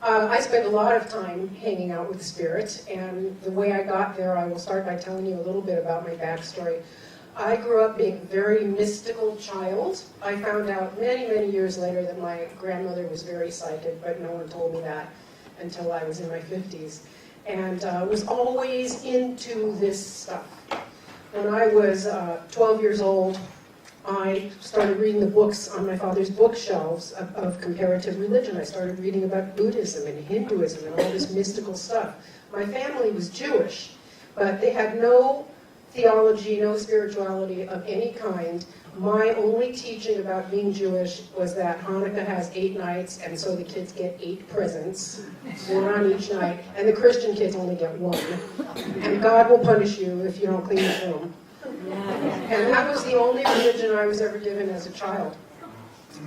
I spent a lot of time hanging out with the Spirit, and the way I got there, I will start by telling you a little bit about my backstory. I grew up being a very mystical child. I found out many, many years later that my grandmother was very psychic, but no one told me that until I was in my 50s. And was always into this stuff. When I was 12 years old, I started reading the books on my father's bookshelves of comparative religion. I started reading about Buddhism and Hinduism and all this mystical stuff. My family was Jewish, but they had no theology, no spirituality of any kind. My only teaching about being Jewish was that Hanukkah has 8 nights, and so the kids get 8 presents, 1 on each night, and the Christian kids only get 1. And God will punish you if you don't clean your room. And that was the only religion I was ever given as a child.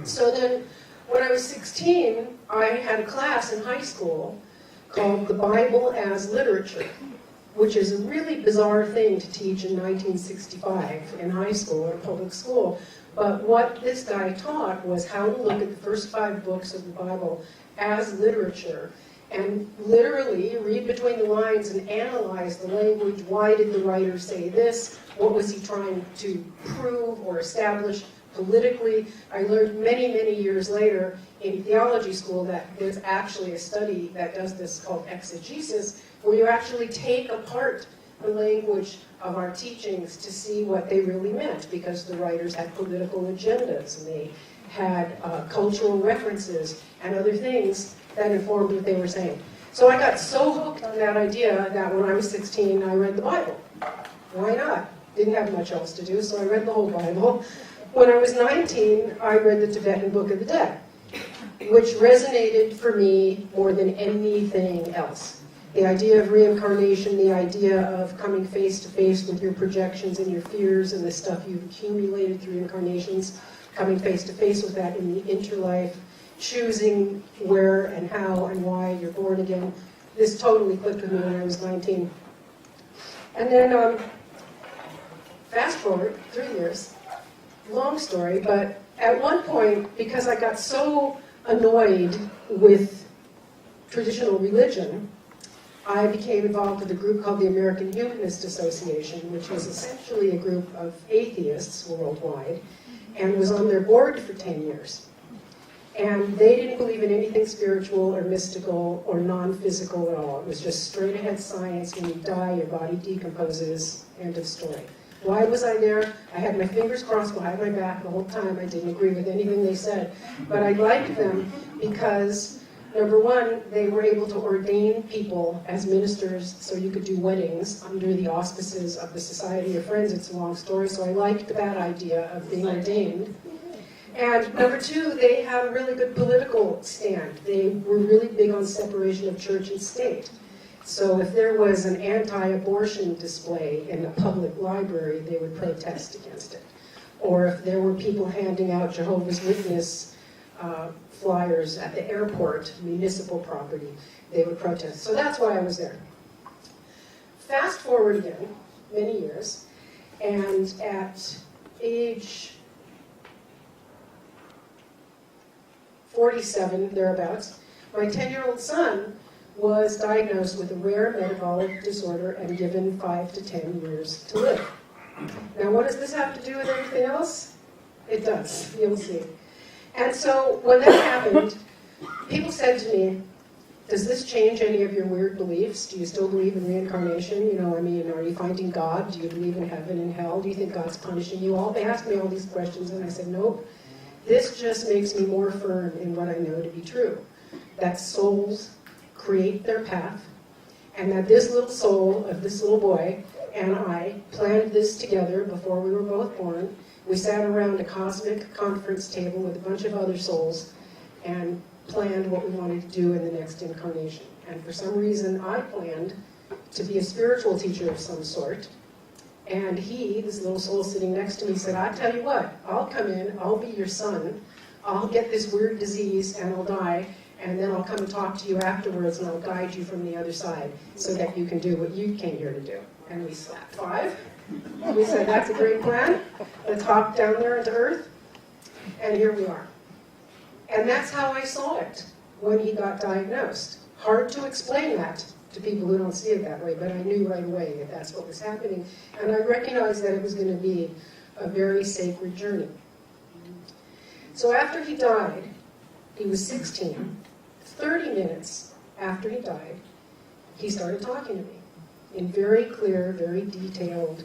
So then, when I was 16, I had a class in high school called The Bible as Literature, which is a really bizarre thing to teach in 1965 in high school or public school. But what this guy taught was how to look at the first 5 books of the Bible as literature and literally read between the lines and analyze the language. Why did the writer say this? What was he trying to prove or establish politically? I learned many, many years later in theology school that there's actually a study that does this called exegesis, where you actually take apart the language of our teachings to see what they really meant, because the writers had political agendas and they had cultural references and other things that informed what they were saying. So I got so hooked on that idea that when I was 16, I read the Bible. Why not? Didn't have much else to do, so I read the whole Bible. When I was 19, I read the Tibetan Book of the Dead, which resonated for me more than anything else. The idea of reincarnation, the idea of coming face to face with your projections and your fears and the stuff you've accumulated through incarnations, coming face to face with that in the interlife, choosing where and how and why you're born again. This totally clicked with me when I was 19. And then, fast forward 3 years, long story, but at one point, because I got so annoyed with traditional religion, I became involved with a group called the American Humanist Association, which was essentially a group of atheists worldwide, and was on their board for 10 years. And they didn't believe in anything spiritual or mystical or non-physical at all. It was just straight ahead science. When you die, your body decomposes. End of story. Why was I there? I had my fingers crossed behind my back the whole time. I didn't agree with anything they said. But I liked them because, number one, they were able to ordain people as ministers so you could do weddings under the auspices of the Society of Friends. It's a long story, so I liked that idea of being ordained. And number two, they had a really good political stand. They were really big on separation of church and state. So if there was an anti-abortion display in the public library, they would protest against it. Or if there were people handing out Jehovah's Witness flyers at the airport, municipal property, they would protest. So that's why I was there. Fast forward again, many years, and at age 47, thereabouts, my 10-year-old son was diagnosed with a rare metabolic disorder and given 5 to 10 years to live. Now, what does this have to do with anything else? It does. You'll see. And so when that happened, people said to me, does this change any of your weird beliefs? Do you still believe in reincarnation? Are you finding God? Do you believe in heaven and hell? Do you think God's punishing you? They asked me all these questions, and I said, nope. This just makes me more firm in what I know to be true. That souls create their path, and that this little soul of this little boy and I planned this together before we were both born. We sat around a cosmic conference table with a bunch of other souls and planned what we wanted to do in the next incarnation. And for some reason, I planned to be a spiritual teacher of some sort. And he, this little soul sitting next to me, said, I tell you what, I'll come in, I'll be your son, I'll get this weird disease and I'll die, and then I'll come and talk to you afterwards and I'll guide you from the other side so that you can do what you came here to do. And we slapped 5. We said, that's a great plan. Let's hop down there into Earth. And here we are. And that's how I saw it. when he got diagnosed. Hard to explain that to people who don't see it that way, but I knew right away that that's what was happening. And I recognized that it was going to be a very sacred journey. So after he died, he was 16, 30 minutes after he died, he started talking to me in very clear, very detailed,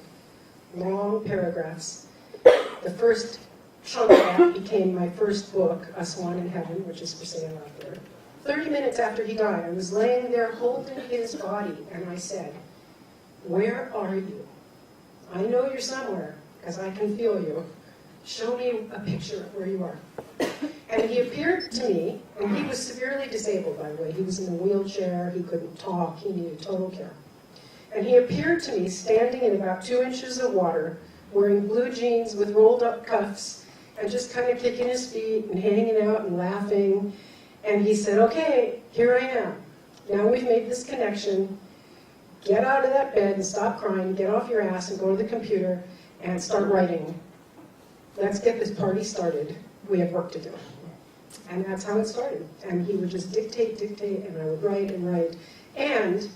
long paragraphs. The first chunk of that became my first book, A Swan in Heaven, which is for sale out there. 30 minutes after he died, I was laying there holding his body, and I said, "Where are you? I know you're somewhere, because I can feel you. Show me a picture of where you are." And he appeared to me, and he was severely disabled, by the way. He was in a wheelchair, he couldn't talk, he needed total care. And he appeared to me standing in about 2 inches of water, wearing blue jeans with rolled up cuffs, and just kind of kicking his feet and hanging out and laughing. And he said, "Okay, here I am. Now we've made this connection. Get out of that bed and stop crying, get off your ass and go to the computer and start writing. Let's get this party started. We have work to do." And that's how it started. And he would just dictate, and I would write and write. And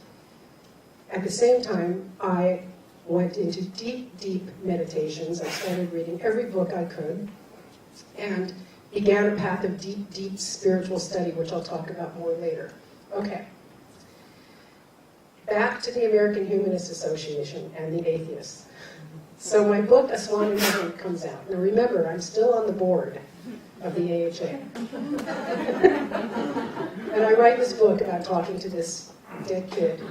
at the same time, I went into deep, deep meditations. I started reading every book I could and began a path of deep, deep spiritual study, which I'll talk about more later. Okay. Back to the American Humanist Association and the atheists. So my book, A Swan in Heaven, comes out. Now remember, I'm still on the board of the AHA. And I write this book about talking to this dead kid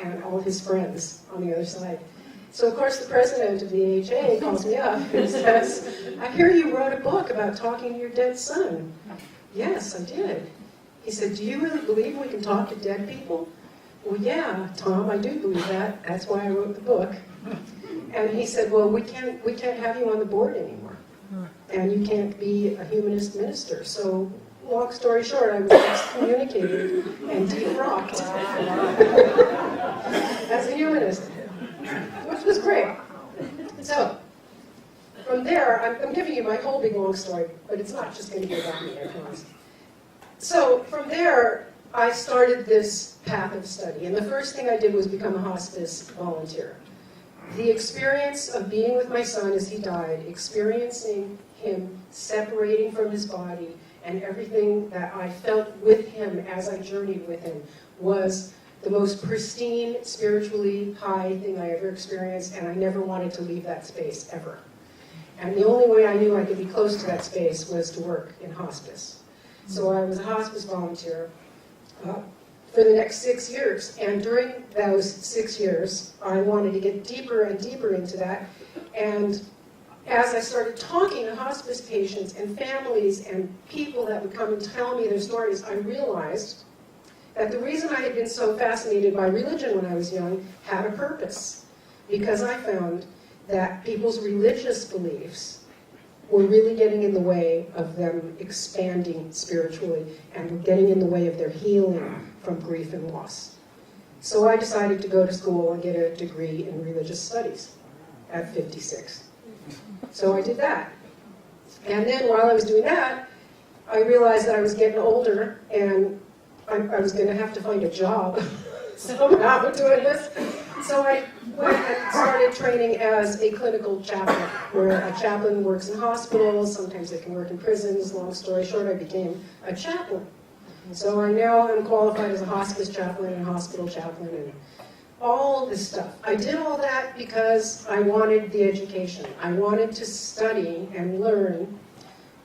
and all his friends on the other side. So, of course, the president of the AHA calls me up and says, "I hear you wrote a book about talking to your dead son." "Yes, I did." He said, "Do you really believe we can talk to dead people?" "Well, yeah, Tom, I do believe that. That's why I wrote the book." And he said, "Well, we can't have you on the board anymore. And you can't be a humanist minister." So, long story short, I was excommunicated and defrocked as a humanist, which was great. So, from there, I'm giving you my whole big long story, but it's not just going to be about me, I promise. So, from there, I started this path of study. And the first thing I did was become a hospice volunteer. The experience of being with my son as he died, experiencing him separating from his body, and everything that I felt with him as I journeyed with him was the most pristine, spiritually high thing I ever experienced, and I never wanted to leave that space, ever. And the only way I knew I could be close to that space was to work in hospice. So I was a hospice volunteer for the next 6 years, and during those 6 years, I wanted to get deeper and deeper into that, and as I started talking to hospice patients and families and people that would come and tell me their stories, I realized that the reason I had been so fascinated by religion when I was young had a purpose. Because I found that people's religious beliefs were really getting in the way of them expanding spiritually and were getting in the way of their healing from grief and loss. So I decided to go to school and get a degree in religious studies at 56. So I did that. And then while I was doing that, I realized that I was getting older and I was going to have to find a job somehow doing this. So I went and started training as a clinical chaplain, where a chaplain works in hospitals, sometimes they can work in prisons. Long story short, I became a chaplain. So I now am qualified as a hospice chaplain and hospital chaplain and all this stuff. I did all that because I wanted the education. I wanted to study and learn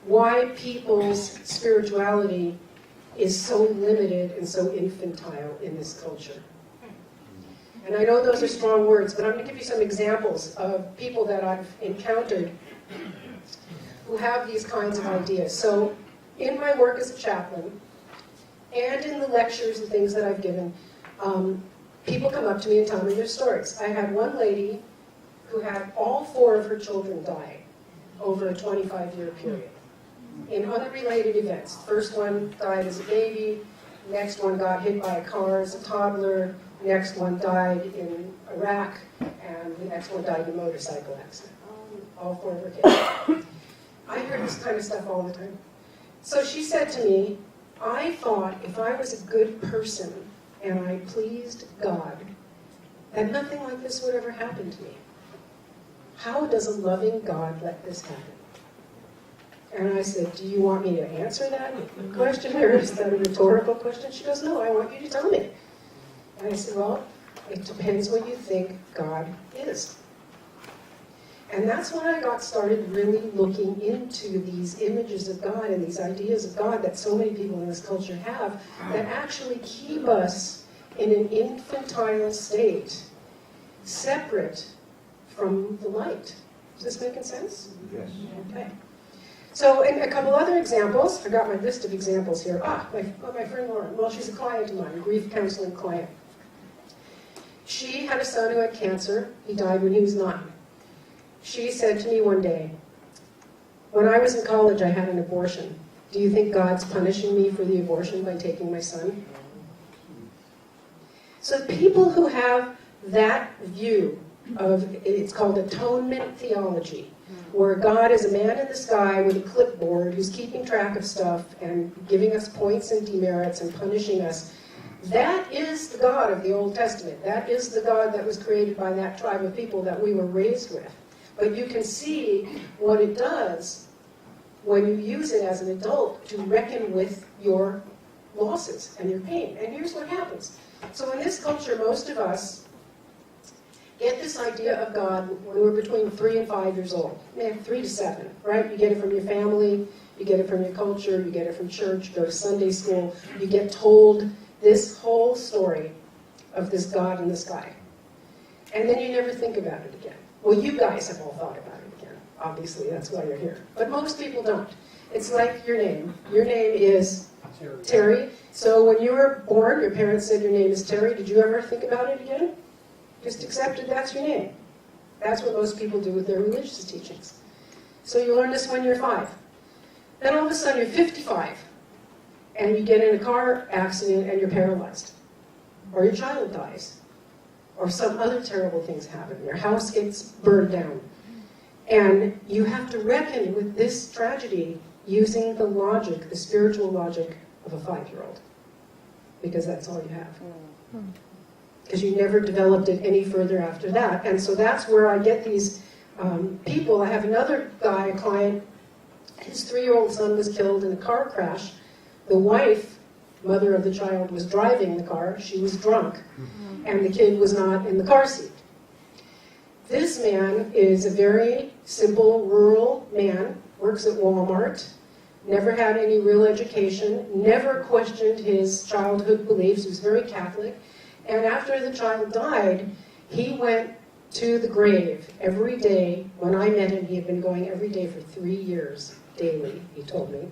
why people's spirituality is so limited and so infantile in this culture. And I know those are strong words, but I'm going to give you some examples of people that I've encountered who have these kinds of ideas. So in my work as a chaplain, and in the lectures and things that I've given, people come up to me and tell me their stories. I had one lady who had all 4 of her children die over a 25-year period in unrelated events. First one died as a baby, next one got hit by a car as a toddler, next one died in Iraq, and the next one died in a motorcycle accident. All 4 of her kids. I hear this kind of stuff all the time. So she said to me, I thought if I was a good person and I pleased God, that nothing like this would ever happen to me. How does a loving God let this happen? And I said, do you want me to answer that question, or is that a rhetorical question? She goes, no, I want you to tell me. And I said, well, it depends what you think God is. And that's when I got started really looking into these images of God and these ideas of God that so many people in this culture have that actually keep us in an infantile state, separate from the light. Is this making sense? Yes. Okay. So, and a couple other examples. I got my list of examples here. My friend Lauren. Well, she's a client of mine, a grief counseling client. She had a son who had cancer. He died when he was 9. She said to me one day, when I was in college, I had an abortion. Do you think God's punishing me for the abortion by taking my son? So people who have that view of, it's called atonement theology, where God is a man in the sky with a clipboard who's keeping track of stuff and giving us points and demerits and punishing us. That is the God of the Old Testament. That is the God that was created by that tribe of people that we were raised with. But you can see what it does when you use it as an adult to reckon with your losses and your pain. And here's what happens. So in this culture, most of us get this idea of God when we're between 3 and 5 years old. 3 to 7, right? You get it from your family, you get it from your culture, you get it from church, you go to Sunday school, you get told this whole story of this God in the sky. And then you never think about it again. Well, you guys have all thought about it again. Obviously, that's why you're here. But most people don't. It's like your name. Your name is Terry. So when you were born, your parents said your name is Terry. Did you ever think about it again? Just accepted that's your name. That's what most people do with their religious teachings. So you learn this when you're 5. Then all of a sudden you're 55, and you get in a car accident and you're paralyzed. Or your child dies. Or some other terrible things happen. Your house gets burned down. And you have to reckon with this tragedy using the logic, the spiritual logic of a 5-year-old. Because that's all you have. Because you never developed it any further after that. And so that's where I get these people. I have another guy, a client, his 3-year-old son was killed in a car crash. The wife, mother of the child, was driving the car. She was drunk. And the kid was not in the car seat. This man is a very simple, rural man, works at Walmart, never had any real education, never questioned his childhood beliefs, he was very Catholic. And after the child died, he went to the grave every day. When I met him, he had been going every day for 3 years, daily, he told me,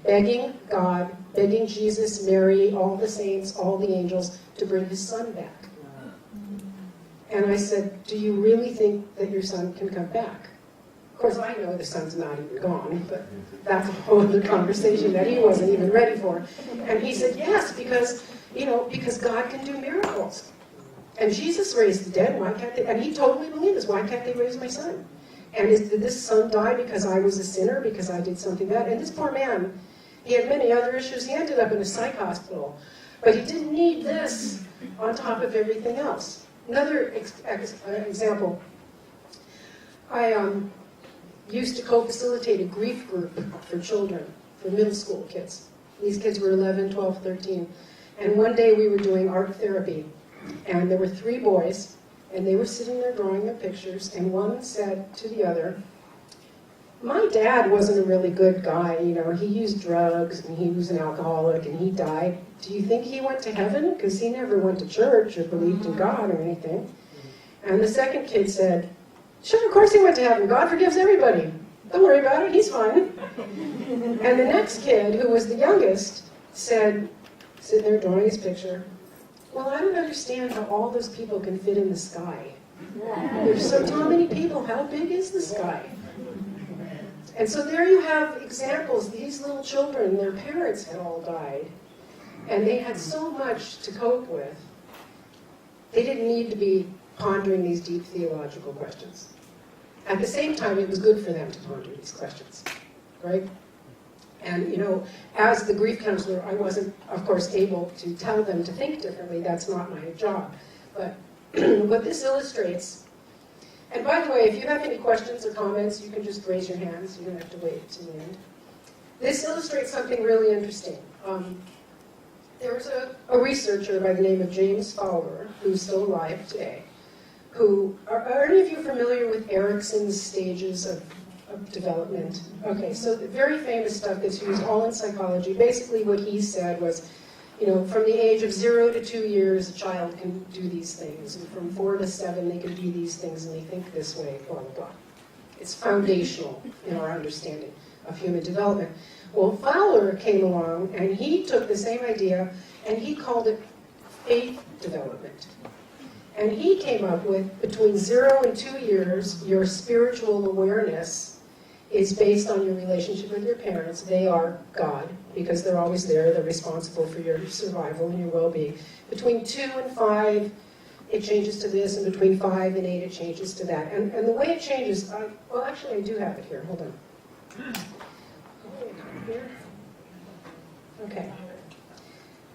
begging God, begging Jesus, Mary, all the saints, all the angels, to bring his son back. And I said, do you really think that your son can come back? Of course, I know the son's not even gone, but that's a whole other conversation that he wasn't even ready for. And he said, yes, because God can do miracles. And Jesus raised the dead, why can't they? And he totally believed this, why can't they raise my son? And did this son die because I was a sinner, because I did something bad? And this poor man, he had many other issues. He ended up in a psych hospital. But he didn't need this on top of everything else. Another example, I used to co-facilitate a grief group for children, for middle school kids. These kids were 11, 12, 13. And one day we were doing art therapy. And there were 3 boys, and they were sitting there drawing their pictures, and one said to the other, my dad wasn't a really good guy, he used drugs, and he was an alcoholic, and he died. Do you think he went to heaven? Because he never went to church or believed in God or anything. And the second kid said, sure, of course he went to heaven. God forgives everybody. Don't worry about it, he's fine. And the next kid, who was the youngest, said, sitting there drawing his picture, well, I don't understand how all those people can fit in the sky. There's so many people, how big is the sky? And so there you have examples. These little children, their parents had all died, and they had so much to cope with. They didn't need to be pondering these deep theological questions. At the same time, it was good for them to ponder these questions, right? And, as the grief counselor, I wasn't, of course, able to tell them to think differently. That's not my job. But what this illustrates, and by the way, if you have any questions or comments, you can just raise your hands. You don't have to wait to the end. This illustrates something really interesting. There was a researcher by the name of James Fowler, who's still alive today, are any of you familiar with Erikson's stages of development? Okay, so the very famous stuff that's used all in psychology. Basically what he said was, from the age of 0 to 2 years, a child can do these things, and from 4 to 7, they can do these things, and they think this way, blah, blah, blah. It's foundational in our understanding of human development. Well, Fowler came along, and he took the same idea, and he called it faith development. And he came up with, between 0 and 2 years, your spiritual awareness is based on your relationship with your parents. They are God, because they're always there. They're responsible for your survival and your well-being. Between 2 and 5, it changes to this, and between 5 and 8, it changes to that. And the way it changes, well, actually, I do have it here. Hold on. Here. Okay.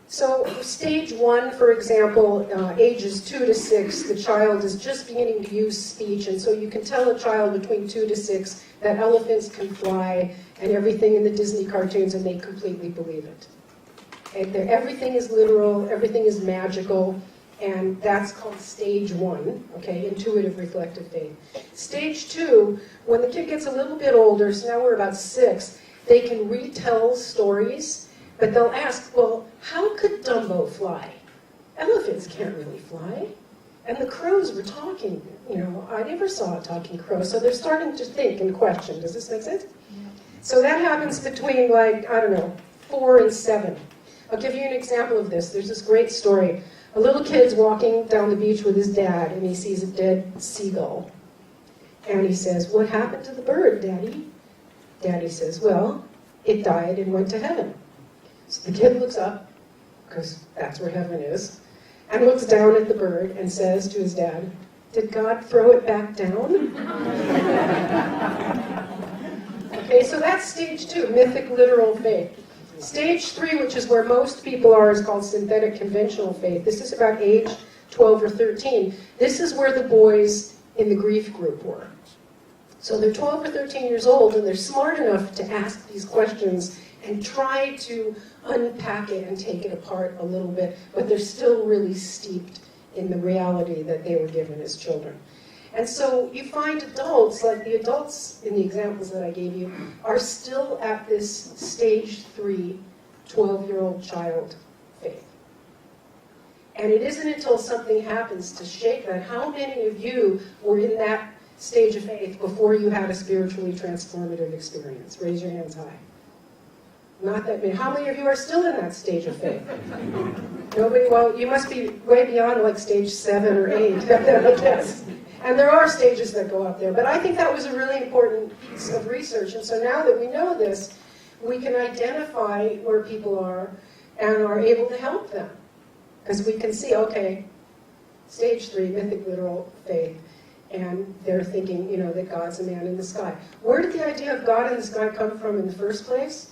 So stage 1, for example, ages 2 to 6, the child is just beginning to use speech, and so you can tell a child between 2 to 6 that elephants can fly and everything in the Disney cartoons, and they completely believe it. And everything is literal, everything is magical, and that's called stage 1, okay, intuitive reflective faith. Stage 2, when the kid gets a little bit older, so now we're about 6, they can retell stories. But they'll ask, well, how could Dumbo fly? Elephants can't really fly. And the crows were talking. I never saw a talking crow. So they're starting to think and question. Does this make sense? Yeah. So that happens between, 4 and 7. I'll give you an example of this. There's this great story. A little kid's walking down the beach with his dad, and he sees a dead seagull. And he says, what happened to the bird, Daddy? Daddy says, well, it died and went to heaven. So the kid looks up, because that's where heaven is, and looks down at the bird and says to his dad, did God throw it back down? Okay, so that's stage 2, mythic literal faith. Stage 3, which is where most people are, is called synthetic conventional faith. This is about age 12 or 13. This is where the boys in the grief group were. So they're 12 or 13 years old, and they're smart enough to ask these questions and try to unpack it and take it apart a little bit, but they're still really steeped in the reality that they were given as children. And so you find adults, like the adults in the examples that I gave you, are still at this stage 3, 12-year-old child faith. And it isn't until something happens to shake that. How many of you were in that stage of faith before you had a spiritually transformative experience? Raise your hands high. Not that many. How many of you are still in that stage of faith? Nobody? Well, you must be way beyond stage 7 or 8, I guess. And there are stages that go up there. But I think that was a really important piece of research. And so now that we know this, we can identify where people are and are able to help them. Because we can see, okay, stage 3, mythic literal faith. And they're thinking, that God's a man in the sky. Where did the idea of God in the sky come from in the first place?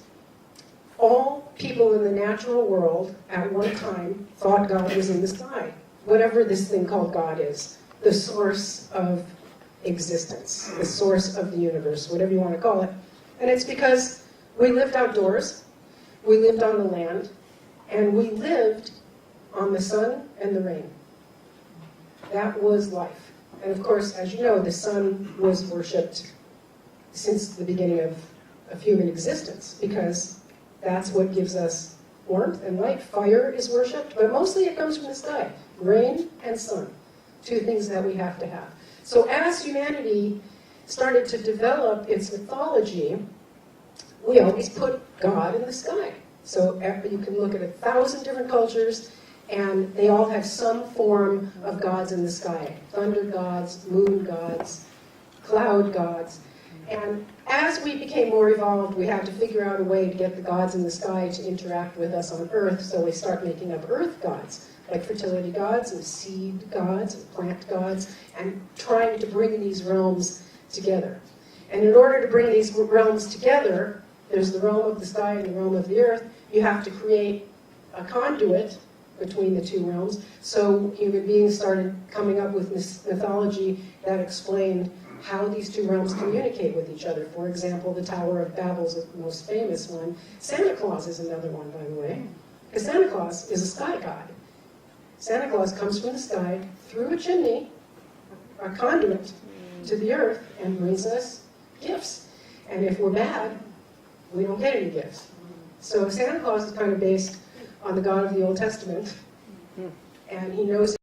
All people in the natural world at one time thought God was in the sky. Whatever this thing called God is. The source of existence. The source of the universe. Whatever you want to call it. And it's because we lived outdoors. We lived on the land. And we lived on the sun and the rain. That was life. And of course, as you know, the sun was worshipped since the beginning of human existence. Because that's what gives us warmth and light. Fire is worshipped, but mostly it comes from the sky. Rain and sun, 2 things that we have to have. So as humanity started to develop its mythology, we always put God in the sky. So you can look at 1,000 different cultures, and they all have some form of gods in the sky. Thunder gods, moon gods, cloud gods. And as we became more evolved, we had to figure out a way to get the gods in the sky to interact with us on Earth, so we start making up Earth gods, like fertility gods and seed gods and plant gods, and trying to bring these realms together. And in order to bring these realms together, There's the realm of the sky and the realm of the earth. You have to create a conduit between the two realms. So human beings started coming up with mythology that explained how these two realms communicate with each other. For example, the Tower of Babel is the most famous one. Santa Claus is another one, by the way. Because Santa Claus is a sky god. Santa Claus comes from the sky through a chimney, a conduit, to the earth and brings us gifts. And if we're bad, we don't get any gifts. So Santa Claus is kind of based on the God of the Old Testament, and he knows